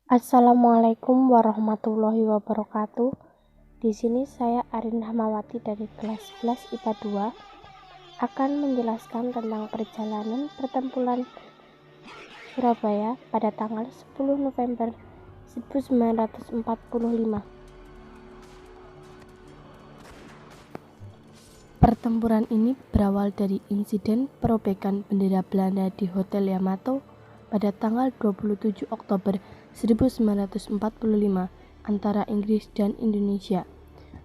Assalamualaikum warahmatullahi wabarakatuh. Di sini saya Arin Hamawati dari kelas 11 IPA 2 akan menjelaskan tentang perjalanan pertempuran Surabaya pada tanggal 10 November 1945. Pertempuran ini berawal dari insiden perobekan bendera Belanda di Hotel Yamato pada tanggal 27 Oktober 1945 antara Inggris dan Indonesia.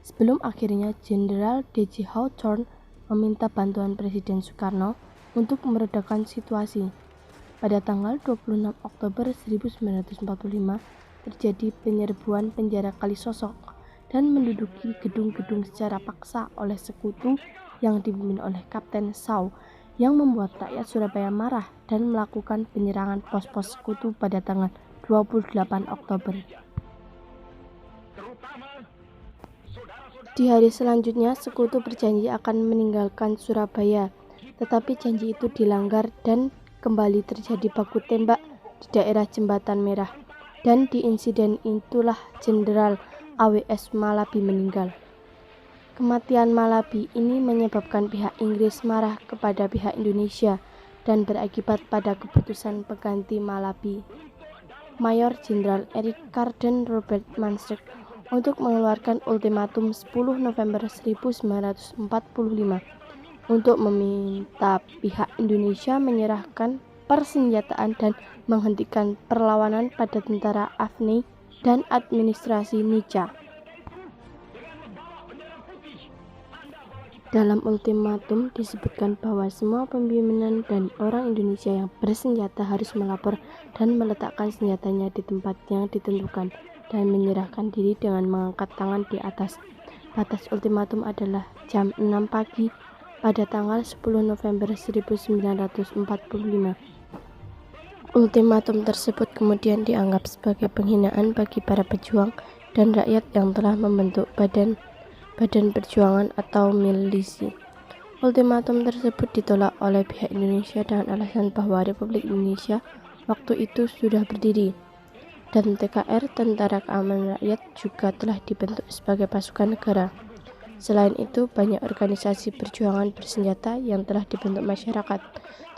Sebelum akhirnya Jenderal D.J. Hawthorne meminta bantuan Presiden Soekarno untuk meredakan situasi. Pada tanggal 26 Oktober 1945 terjadi penyerbuan penjara Kalisosok dan menduduki gedung-gedung secara paksa oleh sekutu yang dipimpin oleh Kapten Shaw, yang membuat rakyat Surabaya marah dan melakukan penyerangan pos-pos sekutu pada tanggal 28 Oktober. Di hari selanjutnya, sekutu berjanji akan meninggalkan Surabaya, tetapi janji itu dilanggar dan kembali terjadi baku tembak di daerah Jembatan Merah, dan di insiden itulah Jenderal AWS Malabi meninggal. Kematian Malabi ini menyebabkan pihak Inggris marah kepada pihak Indonesia dan berakibat pada keputusan pengganti Malabi, Mayor Jenderal Eric Carden Robert Manstead, untuk mengeluarkan ultimatum 10 November 1945 untuk meminta pihak Indonesia menyerahkan persenjataan dan menghentikan perlawanan pada tentara Afni dan administrasi Nica. Dalam ultimatum disebutkan bahwa semua pimpinan dan orang Indonesia yang bersenjata harus melapor dan meletakkan senjatanya di tempat yang ditentukan dan menyerahkan diri dengan mengangkat tangan di atas. Batas ultimatum adalah jam 6 pagi pada tanggal 10 November 1945. Ultimatum tersebut kemudian dianggap sebagai penghinaan bagi para pejuang dan rakyat yang telah membentuk badan perjuangan atau milisi. Ultimatum tersebut ditolak oleh pihak Indonesia dengan alasan bahwa Republik Indonesia waktu itu sudah berdiri, dan TKR Tentara Keamanan Rakyat juga telah dibentuk sebagai pasukan negara. Selain itu, banyak organisasi perjuangan bersenjata yang telah dibentuk masyarakat,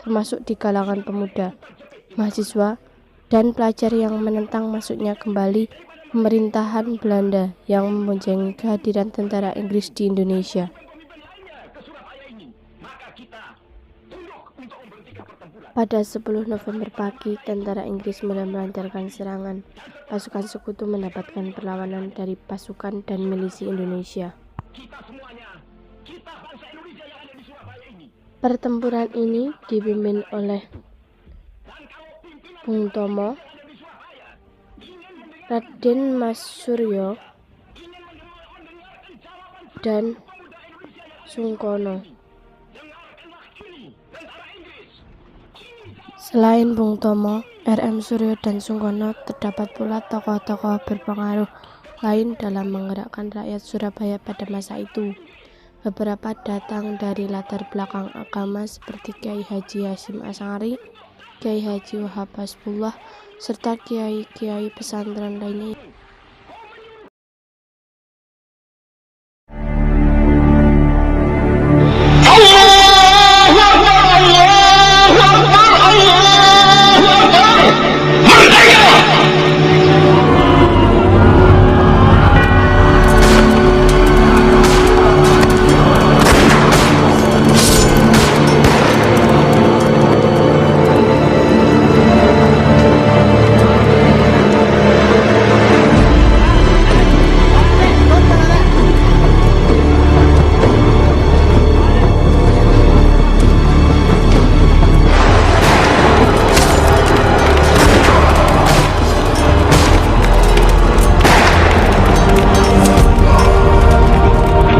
termasuk di kalangan pemuda, mahasiswa, dan pelajar yang menentang masuknya kembali pemerintahan Belanda yang memboncengi kehadiran tentara Inggris di Indonesia. Pada 10 November pagi, tentara Inggris mulai melancarkan serangan. Pasukan sekutu mendapatkan perlawanan dari pasukan dan milisi Indonesia. Pertempuran ini dipimpin oleh Bung Tomo, Raden Mas Suryo, dan Sungkono. Selain Bung Tomo, R.M. Suryo dan Sungkono, terdapat pula tokoh-tokoh berpengaruh lain dalam menggerakkan rakyat Surabaya pada masa itu. Beberapa datang dari latar belakang agama seperti Kiai Haji Hasyim Asy'ari, Kiai Haji Wahab Hasbullah, serta kiai-kiai pesantren lainnya.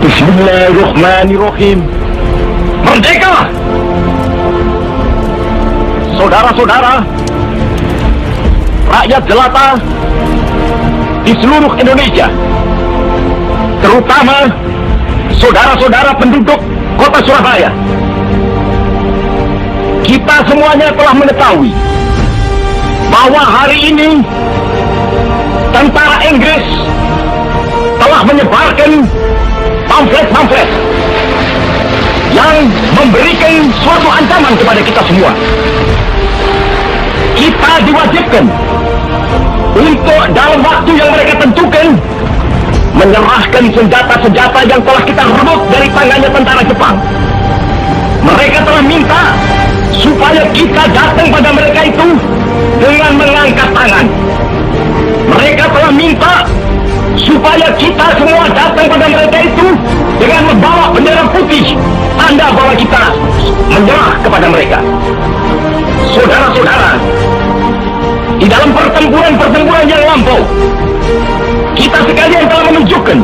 Bismillahirrahmanirrahim. Merdeka! Saudara-saudara, rakyat jelata di seluruh Indonesia, terutama saudara-saudara penduduk kota Surabaya, kita semuanya telah mengetahui bahwa hari ini tentara Inggris telah menyebarkan pamflet-pamflet yang memberikan suatu ancaman kepada kita semua. Kita diwajibkan untuk dalam waktu yang mereka tentukan menyerahkan senjata-senjata yang telah kita rebut dari tangannya tentara Jepang. Mereka telah minta supaya kita datang pada mereka itu dengan mengangkat tangan. Mereka telah minta supaya kita semua datang pada mereka itu dengan membawa bendera putih, tanda bahwa kita menyerah kepada mereka. Saudara-saudara, di dalam pertempuran-pertempuran yang lampau, kita sekalian telah menunjukkan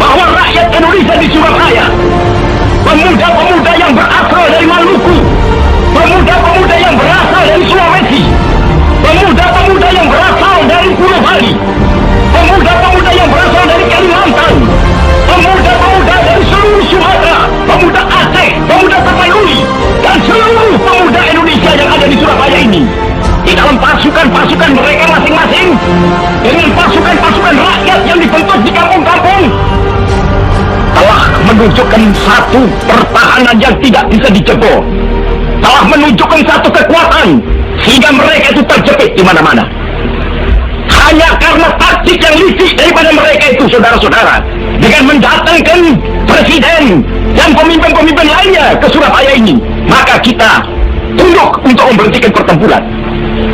bahwa rakyat Indonesia di Surabaya, pemuda-pemuda yang berasal dari Maluku, pemuda-pemuda yang berasal dari Sulawesi, pemuda-pemuda yang berasal dari Pulau Bali, pemuda-pemuda yang berasal dari Kalimantan, pemuda-pemuda dari seluruh Sumatera, pemuda Aceh, pemuda Tapanuli, dan seluruh pemuda Indonesia yang ada di Surabaya ini, di dalam pasukan-pasukan mereka masing-masing, dengan pasukan-pasukan rakyat yang dibentuk di kampung-kampung, telah menunjukkan satu pertahanan yang tidak bisa dijebol, telah menunjukkan satu kekuatan sehingga mereka itu terjepit di mana-mana. Hanya karena taktik yang licik daripada mereka itu, saudara-saudara, dengan mendatangkan presiden dan pemimpin-pemimpin lainnya ke Surabaya ini, maka kita tunduk untuk memberhentikan pertempuran.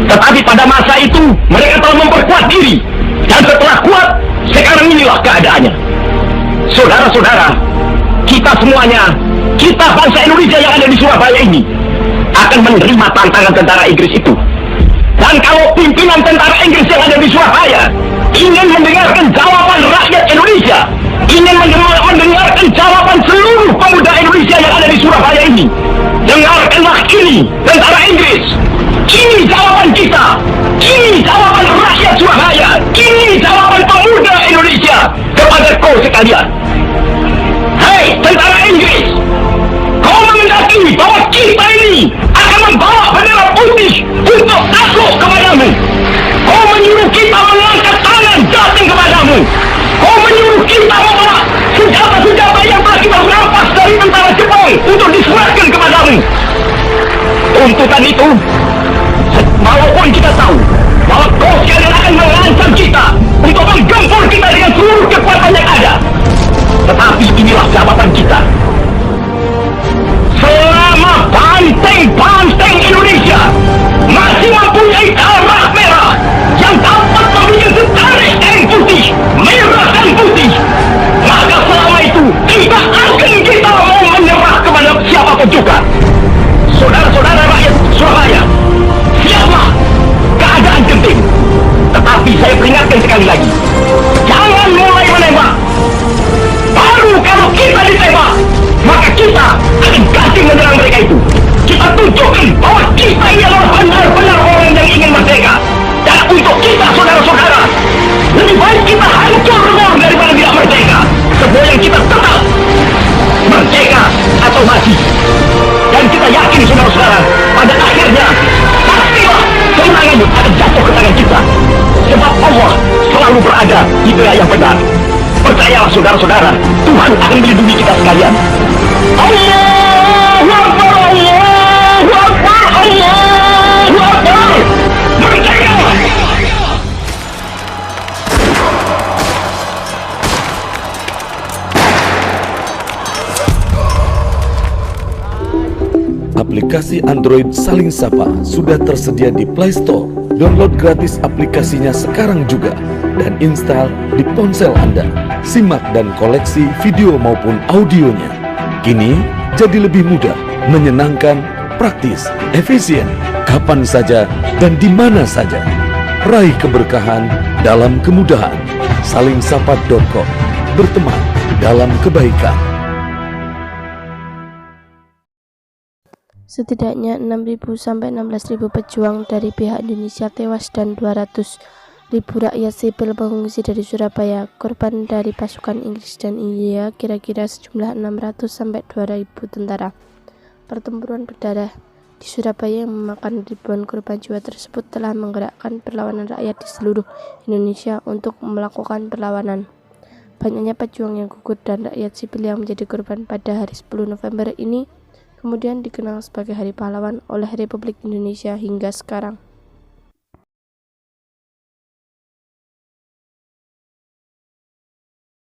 Tetapi pada masa itu mereka telah memperkuat diri, dan setelah kuat, sekarang inilah keadaannya. Saudara-saudara, kita semuanya, kita bangsa Indonesia yang ada di Surabaya ini akan menerima tantangan tentara Inggris itu. Dan kalau pimpinan tentara Inggris yang ada di Surabaya ingin mendengarkan jawaban rakyat Indonesia, ingin mendengarkan jawaban seluruh pemuda Indonesia yang ada di Surabaya ini, dengarkanlah ini tentara Inggris. Ini jawaban kita, ini jawaban rakyat Surabaya, ini jawaban pemuda Indonesia kepada kau sekalian. Hei tentara Inggris, kau mengendaki bahwa kita ini akan membawa bendera putih untuk takluk kepadamu. Kau menyuruh kita mengangkat tangan datang kepadamu. Kau menyuruh kita membawa senjata-senjata yang telah kita rampas dari tentara Jepang untuk diserahkan kepadamu. Tuntutan itu, walaupun kita tahu bahwa kau sekalian akan mengancam kita untuk menggempur kita dengan seluruh kekuatan yang ada, tetapi inilah jawaban kita. Selama banteng-banteng Indonesia masih mempunyai darah merah yang dapat membuat setarik kain putih, merah dan putih, maka selama itu tidak akan kita mau menyerah kepada siapapun juga. Saudara-saudara rakyat Surabaya, siaplah, keadaan genting. Tetapi saya peringatkan sekali lagi, jangan mulai menembak. Baru kalau kita ditembak, maka kita akan kasih menyerang mereka itu. Kita tunjukkan bahwa kita ini adalah benar-benar orang yang ingin merdeka. Dan untuk kita, saudara-saudara, lebih baik kita hancur lebur daripada tidak merdeka. Sebuah yang kita tetap merdeka atau mati. Dan kita yakin, saudara-saudara, pada akhirnya pastilah kemenangan akan jatuh ke tangan kita. Sebab Allah selalu berada di pihak yang benar. Percayalah saudara-saudara, Tuhan akan melindungi kita sekalian. Allahu Akbar, Allahu Akbar, Allahu Akbar. Merdeka! Aplikasi Android Saling Sapa sudah tersedia di Play Store. Download gratis aplikasinya sekarang juga dan install di ponsel Anda. Simak dan koleksi video maupun audionya. Kini jadi lebih mudah, menyenangkan, praktis, efisien, kapan saja dan di mana saja. Raih keberkahan dalam kemudahan. Salingsapa.com. Berteman dalam kebaikan. Setidaknya 6.000 sampai 16.000 pejuang dari pihak Indonesia tewas dan 200.000 rakyat sipil pengungsi dari Surabaya. Korban dari pasukan Inggris dan India kira-kira sejumlah 600 sampai 2.000 tentara. Pertempuran berdarah di Surabaya yang memakan ribuan korban jiwa tersebut telah menggerakkan perlawanan rakyat di seluruh Indonesia untuk melakukan perlawanan. Banyaknya pejuang yang gugur dan rakyat sipil yang menjadi korban pada hari 10 November ini kemudian dikenal sebagai Hari Pahlawan oleh Republik Indonesia hingga sekarang.